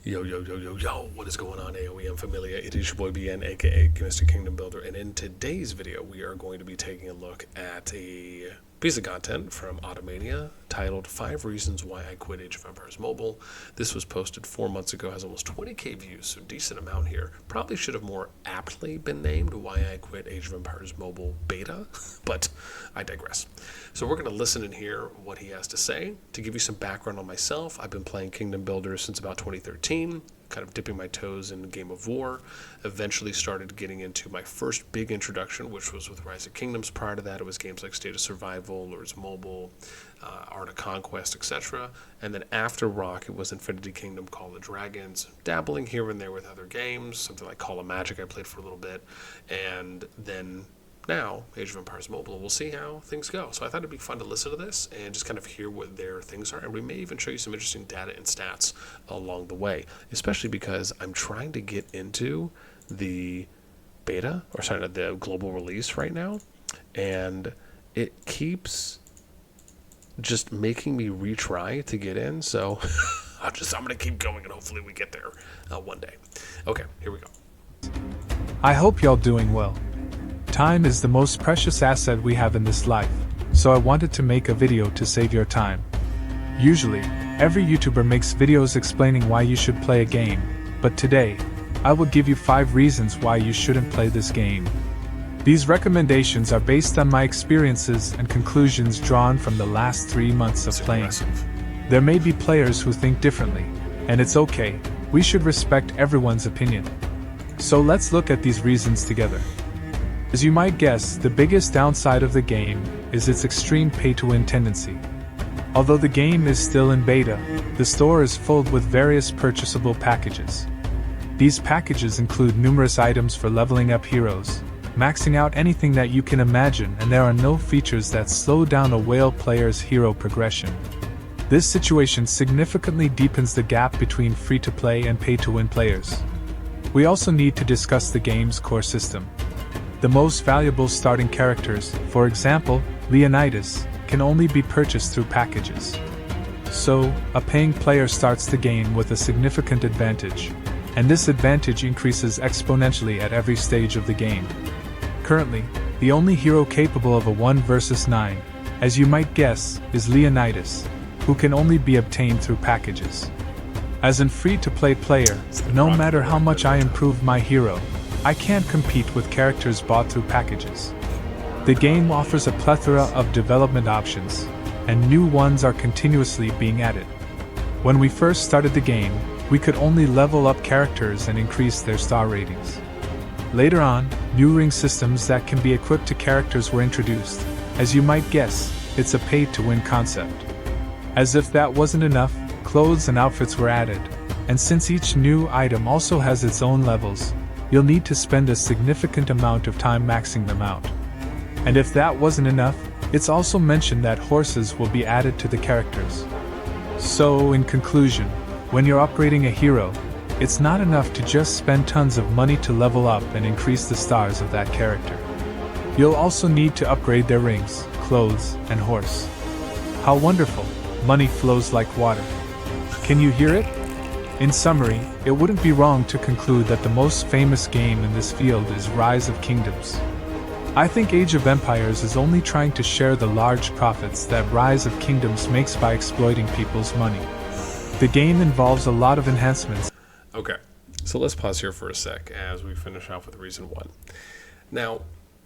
Yo, what is going on, AoeM Familia? It is your boy BN, aka Mr. Kingdom Builder, and in today's video, we are going to be taking a look at a piece of content from Ottomania titled 5 Reasons Why I Quit Age of Empires Mobile. This was posted 4 months ago, has almost 20k views, so decent amount here. Probably should have more aptly been named Why I Quit Age of Empires Mobile Beta, but I digress. So we're going to listen and hear what he has to say. To give you some background on myself, I've been playing Kingdom Builder since about 2013, kind of dipping my toes in Game of War. Eventually started getting into my first big introduction, which was with Rise of Kingdoms. Prior to that, it was games like State of Survival, Lords Mobile, Art of Conquest, etc. And then after Rock, it was Infinity Kingdom, Call of Dragons, dabbling here and there with other games, something like Call of Magic I played for a little bit, and then now Age of Empires Mobile. We'll see how things go. So I thought it'd be fun to listen to this and just kind of hear what their things are, and we may even show you some interesting data and stats along the way, especially because I'm trying to get into the beta, or sorry, the global release right now, and it keeps just making me retry to get in. So I'm gonna keep going, and hopefully we get there one day. Okay, here we go. I hope y'all doing well. Time is the most precious asset we have in this life, so I wanted to make a video to save your time. Usually, every YouTuber makes videos explaining why you should play a game, but today, I will give you 5 reasons why you shouldn't play this game. These recommendations are based on my experiences and conclusions drawn from the last 3 months of playing. There may be players who think differently, and it's okay. We should respect everyone's opinion. So let's look at these reasons together. As you might guess, the biggest downside of the game is its extreme pay-to-win tendency. Although the game is still in beta, the store is filled with various purchasable packages. These packages include numerous items for leveling up heroes, maxing out anything that you can imagine, and there are no features that slow down a whale player's hero progression. This situation significantly deepens the gap between free-to-play and pay-to-win players. We also need to discuss the game's core system. The most valuable starting characters, for example, Leonidas, can only be purchased through packages. So, a paying player starts the game with a significant advantage, and this advantage increases exponentially at every stage of the game. Currently, the only hero capable of a 1 versus 9, as you might guess, is Leonidas, who can only be obtained through packages. As a free-to-play player, no matter how much I improve my hero, I can't compete with characters bought through packages. The game offers a plethora of development options, and new ones are continuously being added. When we first started the game, we could only level up characters and increase their star ratings. Later on, new ring systems that can be equipped to characters were introduced. As you might guess, it's a pay-to-win concept. As if that wasn't enough, clothes and outfits were added, and since each new item also has its own levels, you'll need to spend a significant amount of time maxing them out. And if that wasn't enough, it's also mentioned that horses will be added to the characters. So, in conclusion, when you're upgrading a hero, it's not enough to just spend tons of money to level up and increase the stars of that character. You'll also need to upgrade their rings, clothes, and horse. How wonderful! Money flows like water. Can you hear it? In summary, it wouldn't be wrong to conclude that the most famous game in this field is Rise of Kingdoms. I think Age of Empires is only trying to share the large profits that Rise of Kingdoms makes by exploiting people's money. The game involves a lot of enhancements. Okay, so let's pause here for a sec as we finish off with reason 1. Now,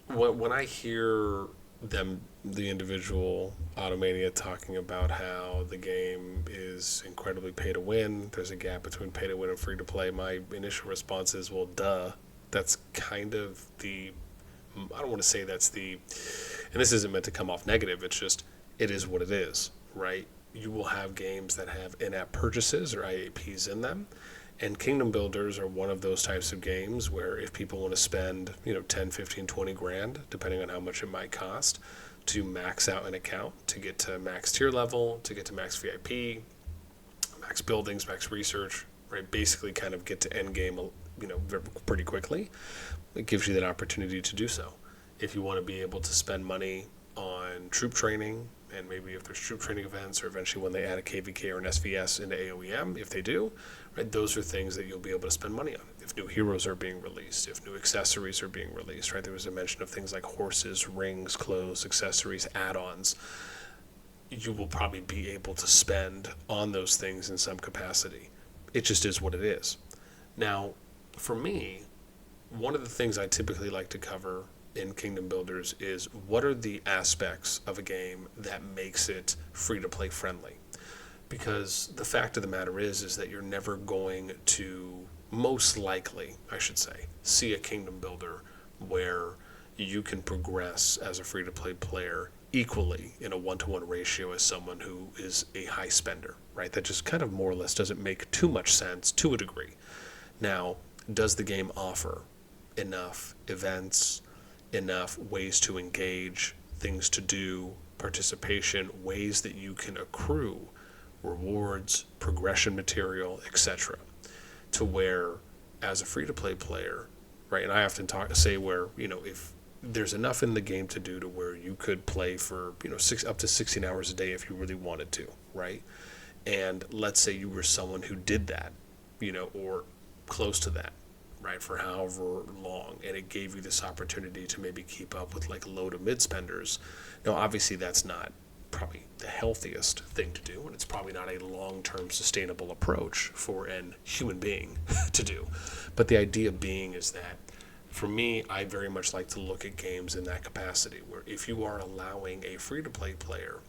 when I hear the individual Ottomania talking about how the game is incredibly pay to win, there's a gap between pay to win and free to play, my initial response is, well, duh. That's kind of I don't want to say that's and this isn't meant to come off negative, it's just, it is what it is, right? You will have games that have in-app purchases or IAPs in them, and Kingdom Builders are one of those types of games where if people want to spend, 10, 15, 20 grand, depending on how much it might cost, to max out an account, to get to max tier level, to get to max VIP, max buildings, max research, right? Basically kind of get to end game, pretty quickly. It gives you that opportunity to do so. If you want to be able to spend money on troop training and maybe if there's troop training events, or eventually when they add a KVK or an SVS into AoEM, if they do, right, those are things that you'll be able to spend money on. If new heroes are being released, if new accessories are being released, right, there was a mention of things like horses, rings, clothes, accessories, add-ons. You will probably be able to spend on those things in some capacity. It just is what it is. Now, for me, one of the things I typically like to cover in Kingdom Builders is what are the aspects of a game that makes it free-to-play friendly. Because the fact of the matter is that you're never going to, most likely, I should say, see a Kingdom Builder where you can progress as a free-to-play player equally in a one-to-one ratio as someone who is a high spender, right? That just kind of more or less doesn't make too much sense to a degree. Now, does the game offer enough events, enough ways to engage, things to do, participation, ways that you can accrue rewards, progression material, etc., to where, as a free-to-play player, right, and I often say where, if there's enough in the game to do to where you could play for, up to 16 hours a day if you really wanted to, right? And let's say you were someone who did that, or close to that, right, for however long, and it gave you this opportunity to maybe keep up with like low to mid spenders. Now, obviously, that's not probably the healthiest thing to do, and it's probably not a long-term sustainable approach for an human being to do. But the idea being is that, for me, I very much like to look at games in that capacity, where if you are allowing a free-to-play player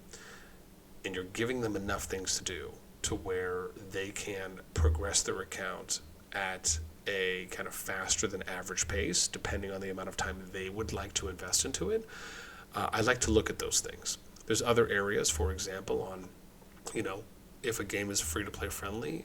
and you're giving them enough things to do to where they can progress their account at a kind of faster than average pace, depending on the amount of time they would like to invest into it, I like to look at those things. There's other areas, for example, on, if a game is free-to-play friendly,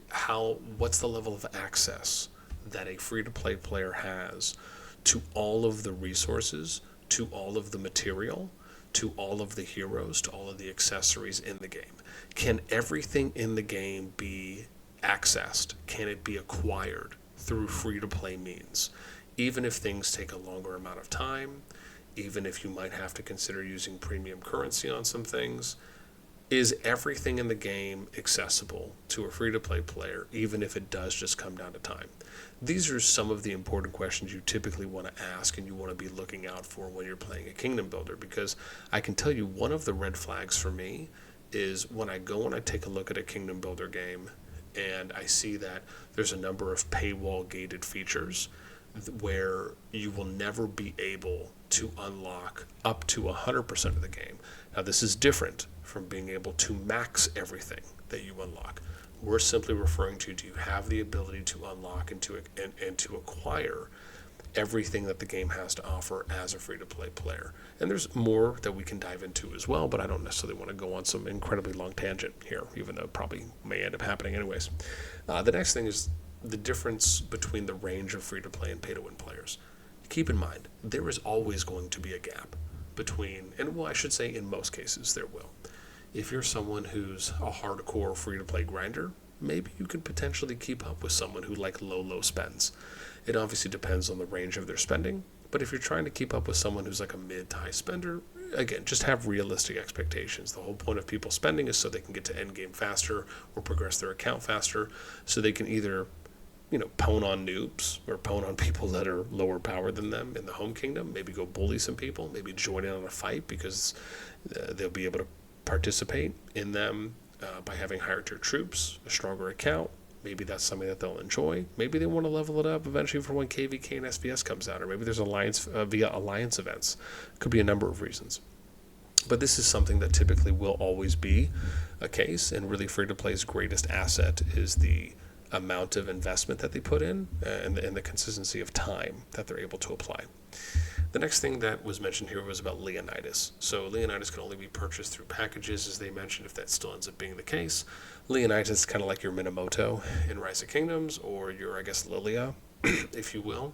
what's the level of access that a free-to-play player has to all of the resources, to all of the material, to all of the heroes, to all of the accessories in the game. Can everything in the game be accessed? Can it be acquired through free-to-play means? Even if things take a longer amount of time, even if you might have to consider using premium currency on some things, is everything in the game accessible to a free-to-play player, even if it does just come down to time? These are some of the important questions you typically want to ask and you want to be looking out for when you're playing a Kingdom Builder, because I can tell you one of the red flags for me is when I go and I take a look at a Kingdom Builder game and I see that there's a number of paywall gated features where you will never be able to unlock up to 100% of the game. Now, this is different from being able to max everything that you unlock. We're simply referring to, do you have the ability to unlock and to acquire everything that the game has to offer as a free-to-play player? And there's more that we can dive into as well, but I don't necessarily want to go on some incredibly long tangent here, even though it probably may end up happening anyways. The next thing is the difference between the range of free-to-play and pay-to-win players. Keep in mind, there is always going to be a gap between, and well, I should say in most cases there will. If you're someone who's a hardcore free-to-play grinder, maybe you could potentially keep up with someone who like low spends. It obviously depends on the range of their spending, but if you're trying to keep up with someone who's like a mid to high spender, again, just have realistic expectations. The whole point of people spending is so they can get to end game faster or progress their account faster, so they can either pwn on noobs or pwn on people that are lower powered than them in the home kingdom, maybe go bully some people, maybe join in on a fight because they'll be able to participate in them by having higher tier troops, a stronger account. Maybe that's something that they'll enjoy. Maybe they want to level it up eventually for when KVK and SBS comes out, or maybe there's alliance via alliance events. Could be a number of reasons. But this is something that typically will always be a case, and really free-to-play's greatest asset is the amount of investment that they put in and the consistency of time that they're able to apply. The next thing that was mentioned here was about Leonidas. So Leonidas can only be purchased through packages, as they mentioned, if that still ends up being the case. Leonidas is kind of like your Minamoto in Rise of Kingdoms, or your, I guess, Lilia, if you will.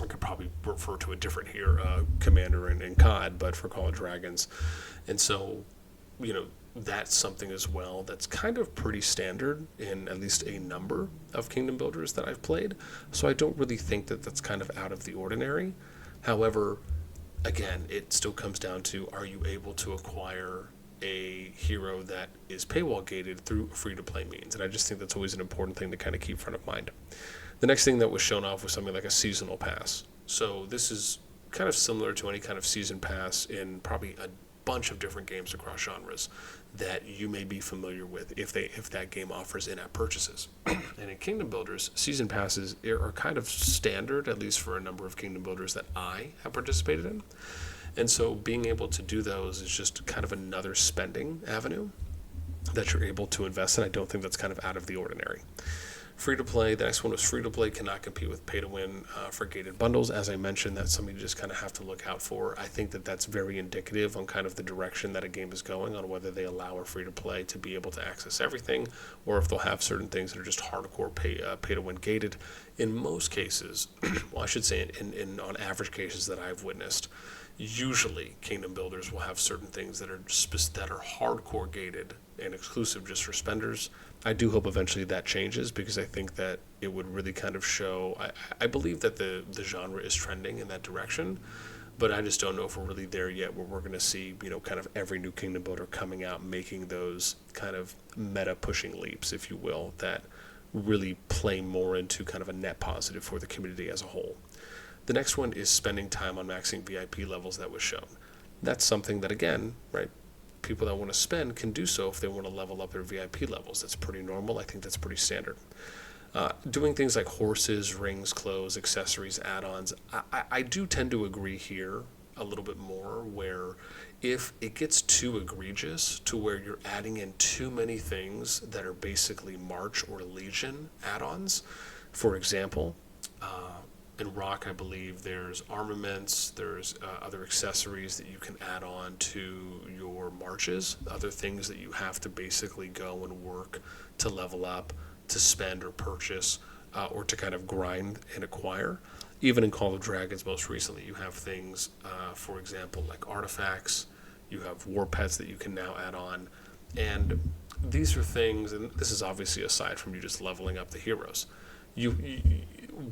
I could probably refer to a different here commander in COD, but for Call of Dragons. And so, that's something as well that's kind of pretty standard in at least a number of Kingdom Builders that I've played. So I don't really think that that's kind of out of the ordinary. However, again, it still comes down to, are you able to acquire a hero that is paywall gated through free-to-play means. And I just think that's always an important thing to kind of keep front of mind. The next thing that was shown off was something like a seasonal pass. So this is kind of similar to any kind of season pass in probably a bunch of different games across genres that you may be familiar with if that game offers in-app purchases. And in Kingdom Builders, season passes are kind of standard, at least for a number of Kingdom Builders that I have participated in. And so being able to do those is just kind of another spending avenue that you're able to invest in. I don't think that's kind of out of the ordinary. Free-to-play, the next one was free-to-play cannot compete with pay-to-win for gated bundles. As I mentioned, that's something you just kind of have to look out for. I think that that's very indicative on kind of the direction that a game is going, on whether they allow a free-to-play to be able to access everything, or if they'll have certain things that are just hardcore pay-to-win gated. In most cases, well, I should say in on average cases that I've witnessed, usually Kingdom Builders will have certain things that are hardcore gated and exclusive just for spenders. I do hope eventually that changes, because I think that it would really kind of show, I believe that the genre is trending in that direction, but I just don't know if we're really there yet, where we're going to see, kind of every new Kingdom Builder coming out making those kind of meta pushing leaps, if you will, that really play more into kind of a net positive for the community as a whole. The next one is spending time on maxing VIP levels that was shown. That's something that, again, right, people that want to spend can do so if they want to level up their VIP levels. That's pretty normal. I think that's pretty standard. Doing things like horses, rings, clothes, accessories, add-ons, I do tend to agree here a little bit more, where if it gets too egregious to where you're adding in too many things that are basically March or Legion add-ons, for example, in Rock, I believe there's armaments, there's other accessories that you can add on to your marches, other things that you have to basically go and work to level up, to spend or purchase, or to kind of grind and acquire. Even in Call of Dragons most recently, you have things, for example, like artifacts, you have war pets that you can now add on, and these are things, and this is obviously aside from you just leveling up the heroes. You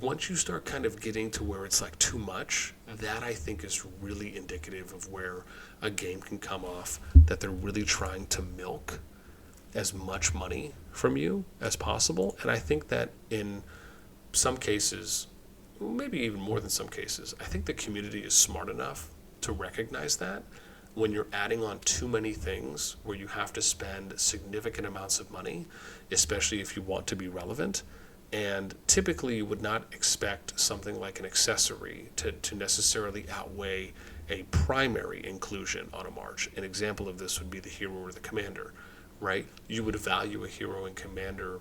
once you start kind of getting to where it's like too much, that I think is really indicative of where a game can come off that they're really trying to milk as much money from you as possible. And I think that in some cases, maybe even more than some cases, I think the community is smart enough to recognize that when you're adding on too many things where you have to spend significant amounts of money, especially if you want to be relevant. And typically you would not expect something like an accessory to necessarily outweigh a primary inclusion on a march. An example of this would be the hero or the commander, right? You would value a hero and commander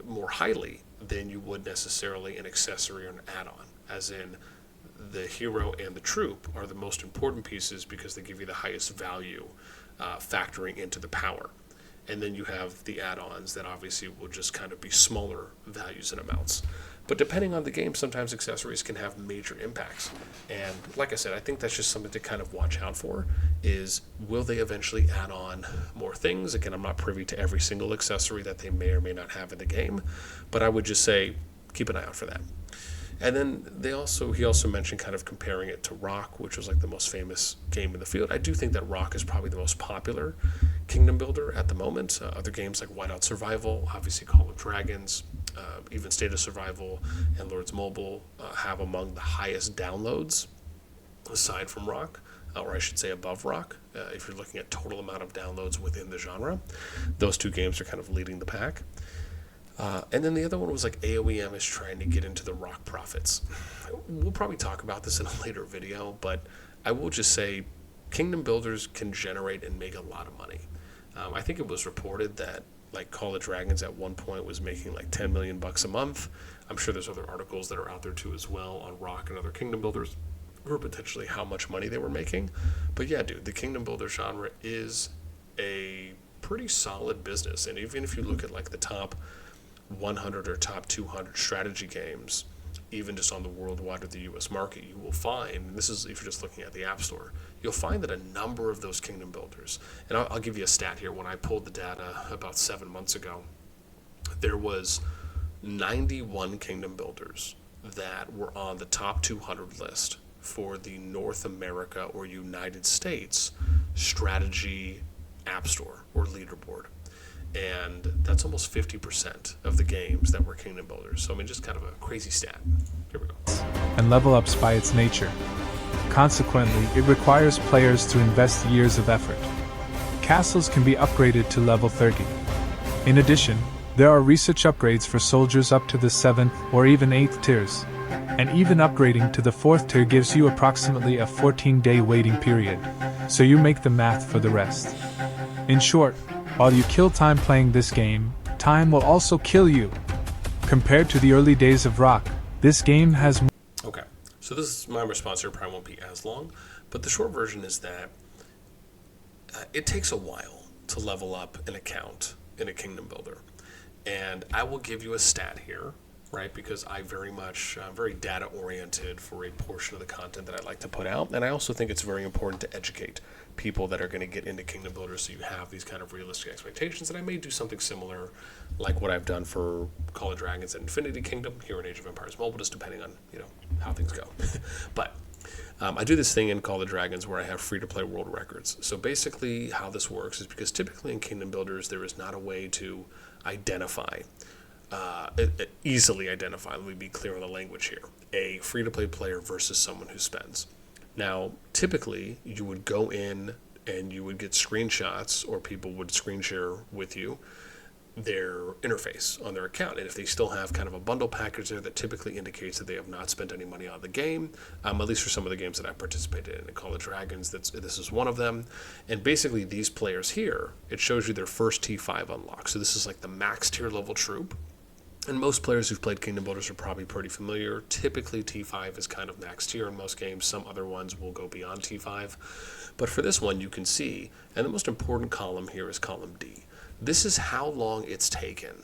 more highly than you would necessarily an accessory or an add-on, as in the hero and the troop are the most important pieces because they give you the highest value factoring into the power. And then you have the add-ons that obviously will just kind of be smaller values and amounts. But depending on the game, sometimes accessories can have major impacts. And like I said, I think that's just something to kind of watch out for, is will they eventually add on more things? Again, I'm not privy to every single accessory that they may or may not have in the game, but I would just say keep an eye out for that. And then he also mentioned kind of comparing it to Rock, which was like the most famous game in the field. I do think that Rock is probably the most popular Kingdom Builder at the moment. Other games like Whiteout Survival, obviously Call of Dragons, even State of Survival, and Lords Mobile have among the highest downloads aside from Rock, or I should say above Rock. If you're looking at total amount of downloads within the genre, those two games are kind of leading the pack. And then the other one was like AoeM is trying to get into the Rock profits. We'll probably talk about this in a later video, but I will just say Kingdom Builders can generate and make a lot of money. I think it was reported that like Call of Dragons at one point was making like $10 million a month. I'm sure there's other articles that are out there too as well on Rock and other Kingdom Builders, or potentially how much money they were making. But yeah, dude, the Kingdom Builder genre is a pretty solid business. And even if you look at like the top 100 or top 200 strategy games, even just on the worldwide or the US market, you will find, and this is if you're just looking at the App Store, you'll find that a number of those Kingdom Builders, and I'll give you a stat here. When I pulled the data about 7 months ago, there was 91 Kingdom Builders that were on the top 200 list for the North America or United States strategy app store or leaderboard. And that's almost 50% of the games that were kingdom builders. So I mean, just kind of a crazy stat. Here we go. And level ups by its nature. Consequently, it requires players to invest years of effort. Castles can be upgraded to level 30. In addition, there are research upgrades for soldiers up to the 7th or even 8th tiers. And even upgrading to the 4th tier gives you approximately a 14-day waiting period, so you make the math for the rest. In short, while you kill time playing this game, time will also kill you. Compared to the early days of Rock, this game has more. Okay, so this is my response here, probably won't be as long, but the short version is that it takes a while to level up an account in a kingdom builder. And I will give you a stat here, right? Because I very much, very data oriented for a portion of the content that I like to put out. And I also think it's very important to educate people that are going to get into kingdom builders so you have these kind of realistic expectations. And I may do something similar like what I've done for Call of Dragons and Infinity Kingdom here in Age of Empires Mobile, just depending on, how things go. But I do this thing in Call of Dragons where I have free-to-play world records. So basically how this works is because typically in kingdom builders there is not a way to identify, easily identify, let me be clear on the language here, a free-to-play player versus someone who spends. Now, typically, you would go in and you would get screenshots, or people would screen share with you their interface on their account. And if they still have kind of a bundle package there, that typically indicates that they have not spent any money on the game, at least for some of the games that I participated in Call of Dragons, this is one of them. And basically these players here, it shows you their first T5 unlock. So this is like the max tier level troop. And most players who've played Kingdom Builders are probably pretty familiar. Typically T5 is kind of max tier in most games. Some other ones will go beyond T5. But for this one, you can see, and the most important column here is column D. This is how long it's taken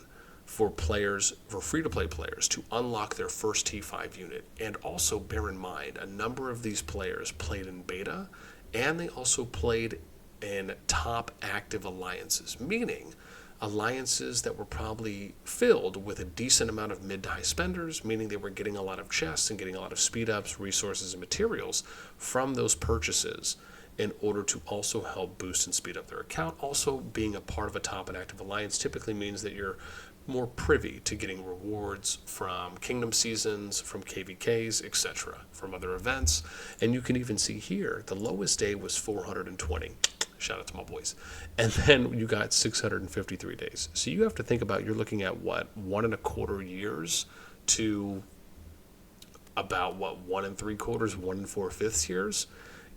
for free-to-play players to unlock their first T5 unit. And also bear in mind, a number of these players played in beta, and they also played in top active alliances, meaning alliances that were probably filled with a decent amount of mid to high spenders, meaning they were getting a lot of chests and getting a lot of speed ups, resources, and materials from those purchases in order to also help boost and speed up their account. Also, being a part of a top and active alliance typically means that you're more privy to getting rewards from kingdom seasons, from KVKs, etc., from other events. And you can even see here, the lowest day was 420. Shout out to my boys. And then you got 653 days. So you have to think about, you're looking at what, 1.25 years to about what, 1 3/4, 1 4/5 years.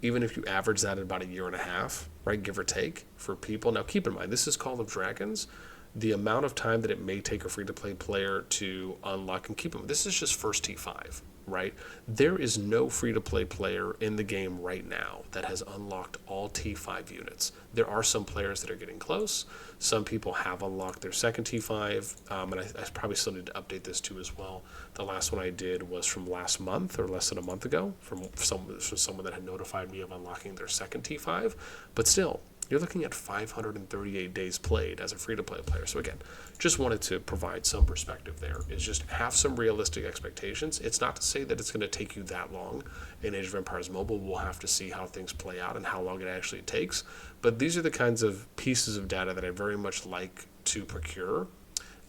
Even if you average that at about 1.5 years, right, give or take, for people. Now, keep in mind, this is Call of Dragons. The amount of time that it may take a free-to-play player to unlock, and keep in mind, this is just first T5, right? There is no free-to-play player in the game right now that has unlocked all T5 units. There are some players that are getting close. Some people have unlocked their second T5, and I probably still need to update this too as well. The last one I did was from last month, or less than a month ago, from someone that had notified me of unlocking their second T5. But still, you're looking at 538 days played as a free-to-play player. So again, just wanted to provide some perspective there. Is just have some realistic expectations. It's not to say that it's going to take you that long in Age of Empires Mobile. We'll have to see how things play out and how long it actually takes. But these are the kinds of pieces of data that I very much like to procure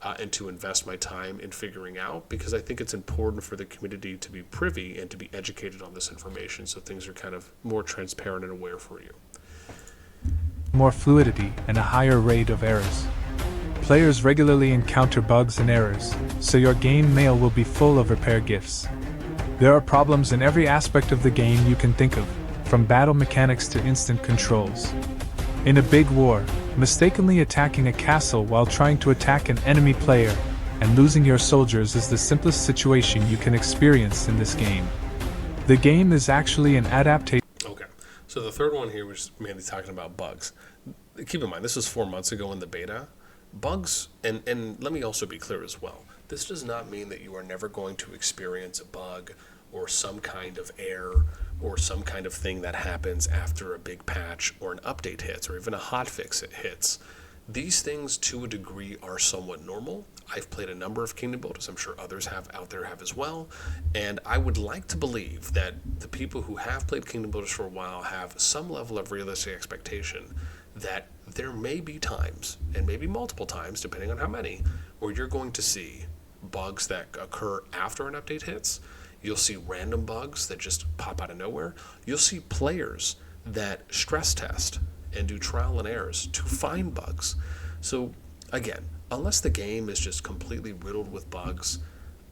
and to invest my time in figuring out, because I think it's important for the community to be privy and to be educated on this information so things are kind of more transparent and aware for you. More fluidity and a higher rate of errors. Players regularly encounter bugs and errors, so your game mail will be full of repair gifts. There are problems in every aspect of the game you can think of, from battle mechanics to instant controls. In a big war, mistakenly attacking a castle while trying to attack an enemy player and losing your soldiers is the simplest situation you can experience in this game. The game is actually an adaptation. So the third one here was mainly talking about bugs. Keep in mind, this was 4 months ago in the beta. Bugs, and let me also be clear as well, this does not mean that you are never going to experience a bug or some kind of error or some kind of thing that happens after a big patch or an update hits or even a hotfix hits. These things, to a degree, are somewhat normal. I've played a number of Kingdom Builders. I'm sure others have out there have as well. And I would like to believe that the people who have played Kingdom Builders for a while have some level of realistic expectation that there may be times, and maybe multiple times, depending on how many, where you're going to see bugs that occur after an update hits. You'll see random bugs that just pop out of nowhere. You'll see players that stress test and do trial and errors to find bugs. So again, unless the game is just completely riddled with bugs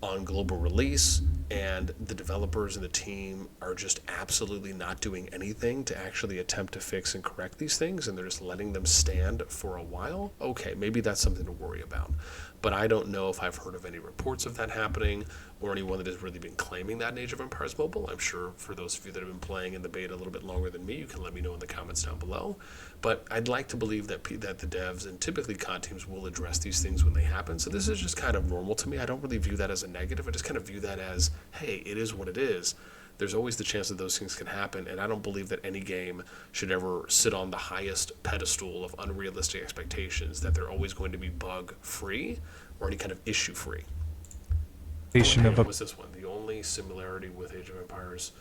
on global release and the developers and the team are just absolutely not doing anything to actually attempt to fix and correct these things, and they're just letting them stand for a while, okay, maybe that's something to worry about. But I don't know if I've heard of any reports of that happening or anyone that has really been claiming that in Age of Empires Mobile. I'm sure for those of you that have been playing in the beta a little bit longer than me, you can let me know in the comments down below. But I'd like to believe that the devs and typically COD teams will address these things when they happen. So this is just kind of normal to me. I don't really view that as a negative. I just kind of view that as, hey, it is what it is. There's always the chance that those things can happen, and I don't believe that any game should ever sit on the highest pedestal of unrealistic expectations, that they're always going to be bug-free or any kind of issue-free. What was this one? The only similarity with Age of Empires,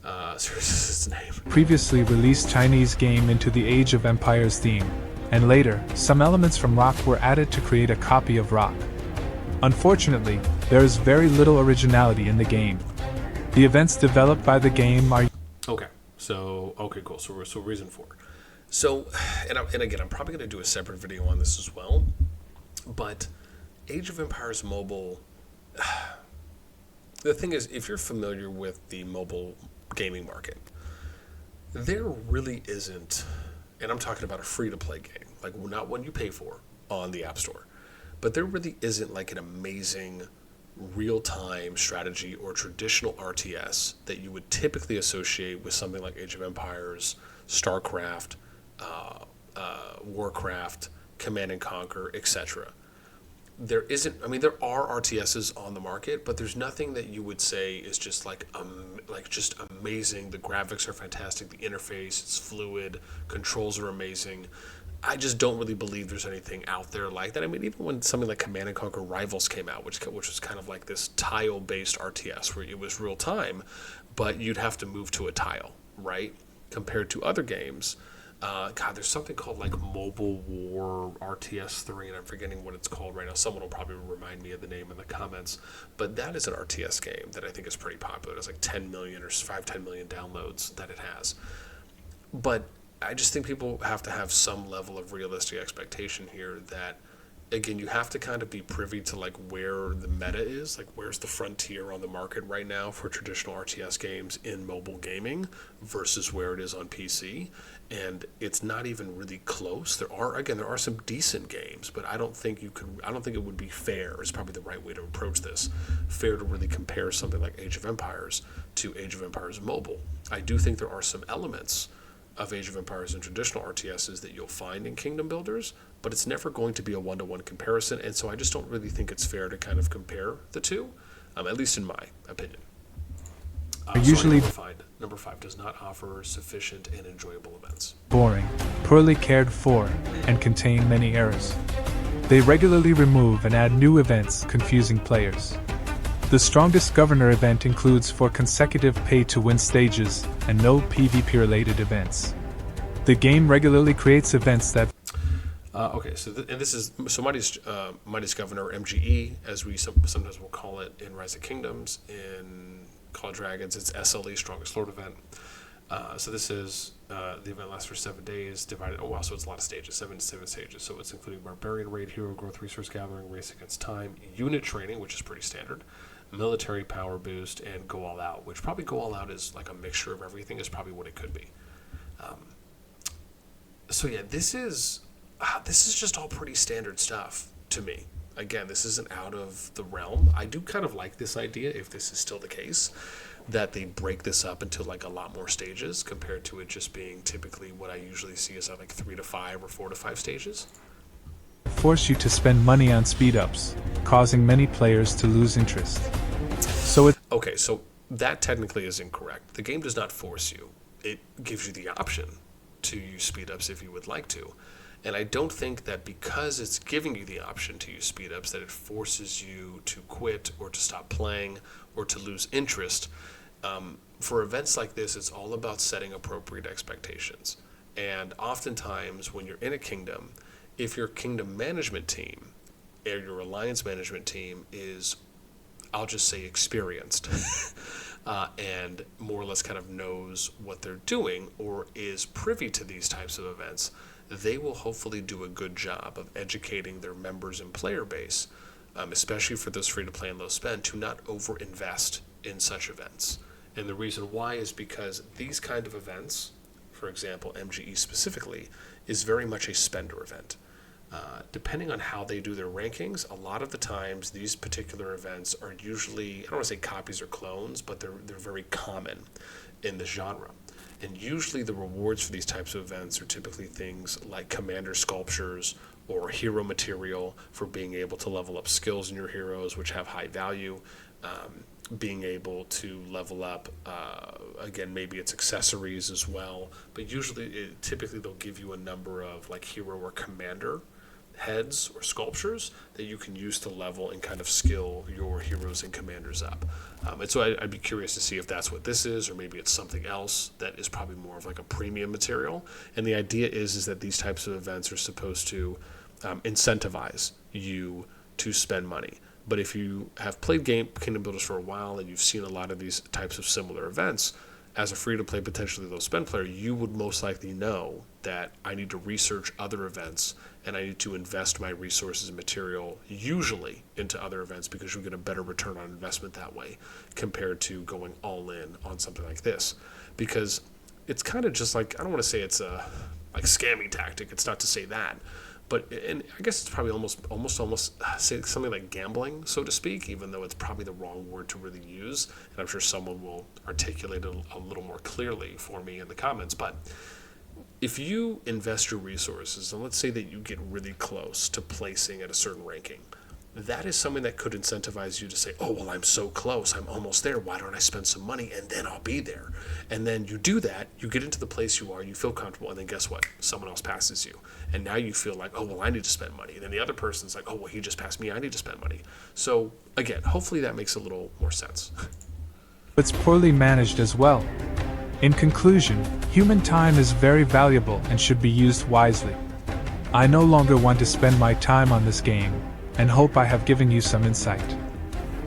its name. Previously released Chinese game into the Age of Empires theme, and later, some elements from Rock were added to create a copy of Rock. Unfortunately, there is very little originality in the game. The events developed by the game are... Okay, cool. So reason 4. So, and again, I'm probably going to do a separate video on this as well, but Age of Empires Mobile, the thing is, if you're familiar with the mobile gaming market, there really isn't, and I'm talking about a free-to-play game, like not one you pay for on the App Store, but there really isn't like an amazing real-time strategy or traditional RTS that you would typically associate with something like Age of Empires, StarCraft, Warcraft, Command and Conquer, etc. There isn't. I mean, there are RTSs on the market, but there's nothing that you would say is just like just amazing. The graphics are fantastic. The interface, it's fluid. Controls are amazing. I just don't really believe there's anything out there like that. I mean, even when something like Command and Conquer Rivals came out, which was kind of like this tile-based RTS where it was real time, but you'd have to move to a tile, right? Compared to other games. There's something called like Mobile War RTS 3, and I'm forgetting what it's called right now. Someone will probably remind me of the name in the comments. But that is an RTS game that I think is pretty popular. It's like 10 million or 10 million downloads that it has. But I just think people have to have some level of realistic expectation here that, again, you have to kind of be privy to like where the meta is, like where's the frontier on the market right now for traditional RTS games in mobile gaming versus where it is on PC. And it's not even really close. There are some decent games, but I don't think it would be fair, is probably the right way to approach this, fair to really compare something like Age of Empires to Age of Empires Mobile. I do think there are some elements of Age of Empires and traditional RTSs that you'll find in Kingdom Builders, but it's never going to be a one-to-one comparison, and so I just don't really think it's fair to kind of compare the two, at least in my opinion. Usually number 5 does not offer sufficient and enjoyable events. Boring, poorly cared for, and contain many errors. They regularly remove and add new events, confusing players. The strongest governor event includes 4 consecutive pay-to-win stages and no PvP-related events. The game regularly creates events that... this is Mighty's Governor, MGE, as we sometimes will call it in Rise of Kingdoms. In Call of Dragons, it's SLE, Strongest Lord event. So this is, the event lasts for 7 days, divided, so it's a lot of stages, 7 stages. So it's including Barbarian Raid, Hero Growth, Resource Gathering, Race Against Time, Unit Training, which is pretty standard, Military Power Boost, and Go All Out, which probably Go All Out is like a mixture of everything, is probably what it could be. This is just all pretty standard stuff to me. Again, this isn't out of the realm. I do kind of like this idea, if this is still the case, that they break this up into like a lot more stages compared to it just being typically what I usually see is like 3 to 5 or 4 to 5 stages. Force you to spend money on speed-ups, causing many players to lose interest. So that technically is incorrect. The game does not force you. It gives you the option to use speed-ups if you would like to. And I don't think that because it's giving you the option to use speed ups that it forces you to quit or to stop playing or to lose interest. For events like this, it's all about setting appropriate expectations. And oftentimes, when you're in a kingdom, if your kingdom management team or your alliance management team is, I'll just say, experienced and more or less kind of knows what they're doing or is privy to these types of events, they will hopefully do a good job of educating their members and player base, especially for those free-to-play and low-spend, to not over-invest in such events. And the reason why is because these kind of events, for example, MGE specifically, is very much a spender event. Depending on how they do their rankings, a lot of the times these particular events are usually, I don't want to say copies or clones, but they're very common in the genre. And usually the rewards for these types of events are typically things like commander sculptures or hero material for being able to level up skills in your heroes, which have high value. Being able to level up, again, maybe it's accessories as well, but usually, typically they'll give you a number of like hero or commander heads or sculptures that you can use to level and kind of skill your heroes and commanders up. And so I'd be curious to see if that's what this is, or maybe it's something else that is probably more of like a premium material. And the idea is that these types of events are supposed to incentivize you to spend money. But if you have played Kingdom Builders for a while and you've seen a lot of these types of similar events, as a free-to-play, potentially low-spend player, you would most likely know that I need to research other events and I need to invest my resources and material usually into other events because you'll get a better return on investment that way compared to going all in on something like this. Because it's kind of just like, I don't want to say it's a like scamming tactic, it's not to say that, but and I guess it's probably almost say something like gambling, so to speak, even though it's probably the wrong word to really use. And I'm sure someone will articulate it a little more clearly for me in the comments. But if you invest your resources, and let's say that you get really close to placing at a certain ranking, that is something that could incentivize you to say, oh, well, I'm so close, I'm almost there, why don't I spend some money and then I'll be there. And then you do that, you get into the place you are, you feel comfortable, and then guess what? Someone else passes you. And now you feel like, oh, well, I need to spend money. And then the other person's like, oh, well, he just passed me, I need to spend money. So again, hopefully that makes a little more sense. It's poorly managed as well. In conclusion, human time is very valuable and should be used wisely. I no longer want to spend my time on this game, and hope I have given you some insight.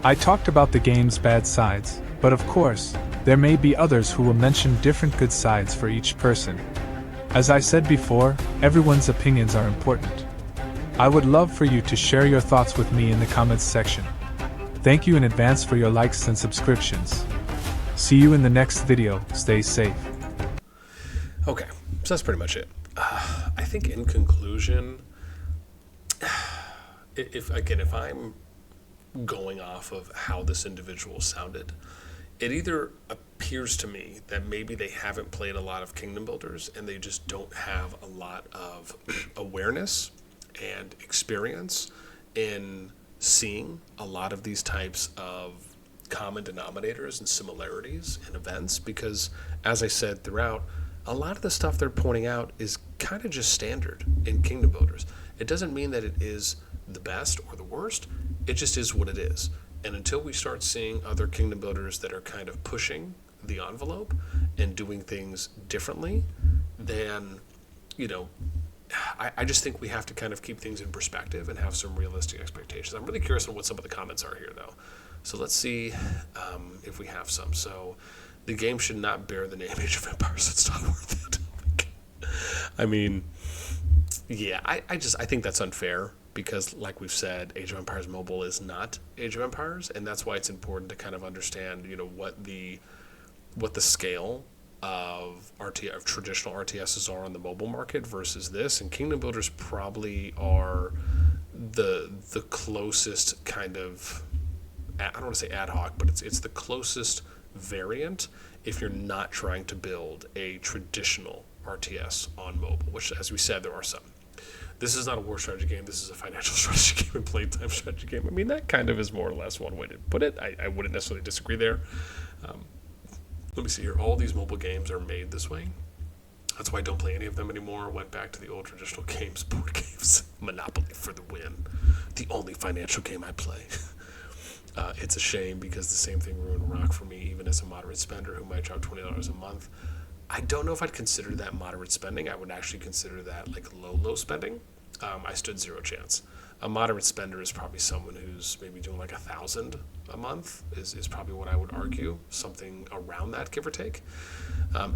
I talked about the game's bad sides, but of course, there may be others who will mention different good sides for each person. As I said before, everyone's opinions are important. I would love for you to share your thoughts with me in the comments section. Thank you in advance for your likes and subscriptions. See you in the next video. Stay safe. Okay, so that's pretty much it. I think in conclusion, if I'm going off of how this individual sounded, it either appears to me that maybe they haven't played a lot of Kingdom Builders and they just don't have a lot of awareness and experience in seeing a lot of these types of common denominators and similarities in events, because as I said throughout, a lot of the stuff they're pointing out is kind of just standard in Kingdom Builders. It doesn't mean that it is the best or the worst, it just is what it is. And until we start seeing other Kingdom Builders that are kind of pushing the envelope and doing things differently, then, I just think we have to kind of keep things in perspective and have some realistic expectations. I'm really curious on what some of the comments are here, though. So let's see if we have some. So the game should not bear the name Age of Empires. It's not worth it. I mean, yeah, I think that's unfair because, like we've said, Age of Empires Mobile is not Age of Empires, and that's why it's important to kind of understand, what the scale of traditional RTSs are on the mobile market versus this. And Kingdom Builders probably are the closest kind of, I don't want to say ad hoc, but it's the closest variant if you're not trying to build a traditional RTS on mobile, which, as we said, there are some. This is not a war strategy game. This is a financial strategy game and playtime strategy game. I mean, that kind of is more or less one way to put it. I wouldn't necessarily disagree there. Let me see here. All these mobile games are made this way. That's why I don't play any of them anymore. Went back to the old traditional games, board games. Monopoly for the win. The only financial game I play. It's a shame because the same thing ruined Rock for me, even as a moderate spender who might drop $20 a month. I don't know if I'd consider that moderate spending. I would actually consider that like low spending. I stood zero chance. A moderate spender is probably someone who's maybe doing like 1,000 a month is probably what I would argue, something around that, give or take.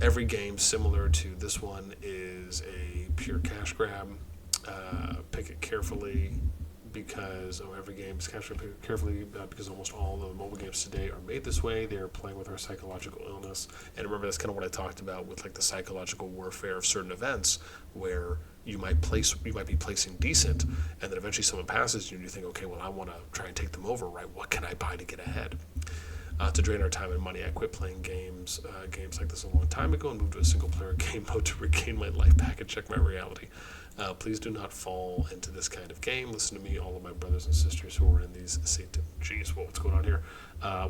Every game similar to this one is a pure cash grab. Pick it carefully because every game is captured carefully because almost all the mobile games today are made this way. They're playing with our psychological illness, and remember that's kind of what I talked about with like the psychological warfare of certain events, where you might be placing decent, and then eventually someone passes you, and you think, okay, well I want to try and take them over, right? What can I buy to get ahead? To drain our time and money, I quit playing games like this a long time ago and moved to a single-player game mode to regain my life back and check my reality. Please do not fall into this kind of game. Listen to me, all of my brothers and sisters who are in these. Geez, what's going on here?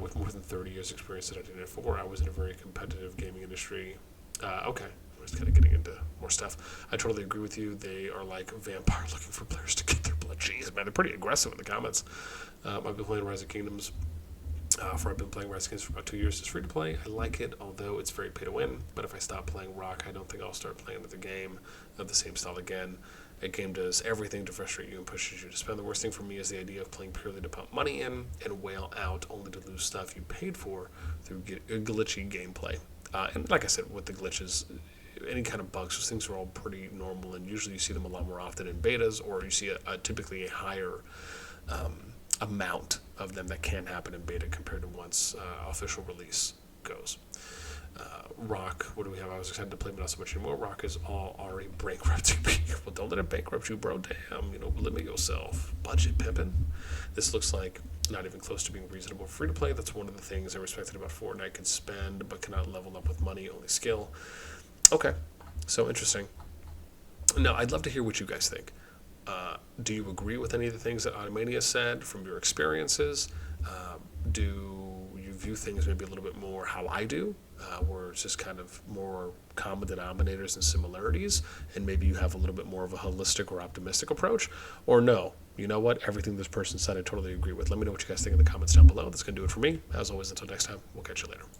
With more than 30 years experience that I did it for, I was in a very competitive gaming industry. Okay, I'm just kind of getting into more stuff. I totally agree with you. They are like a vampire looking for players to get their blood. Jeez, man, they're pretty aggressive in the comments. I've been playing Rise of Kingdoms. I've been playing Rise of Kingdoms for about 2 years. It's free to play. I like it, although it's very pay to win. But if I stop playing Rock, I don't think I'll start playing another game of the same style again. A game does everything to frustrate you and pushes you to spend. The worst thing for me is the idea of playing purely to pump money in and wail out, only to lose stuff you paid for through glitchy gameplay. And like I said, with the glitches, any kind of bugs, those things are all pretty normal, and usually you see them a lot more often in betas, or you see typically a higher amount of them that can happen in beta compared to once official release goes. Rock, what do we have? I was excited to play, but not so much anymore. Rock is already bankrupting me. Well, don't let it bankrupt you, bro. Damn, limit yourself. Budget pimping. This looks like not even close to being reasonable. Free to play, that's one of the things I respected about Fortnite. Can spend, but cannot level up with money, only skill. Okay, so interesting. Now, I'd love to hear what you guys think. Do you agree with any of the things that Ottomania said from your experiences? Do you view things maybe a little bit more how I do, where it's just kind of more common denominators and similarities, and maybe you have a little bit more of a holistic or optimistic approach? Or no, you know what? Everything this person said I totally agree with. Let me know what you guys think in the comments down below. That's going to do it for me. As always, until next time, we'll catch you later.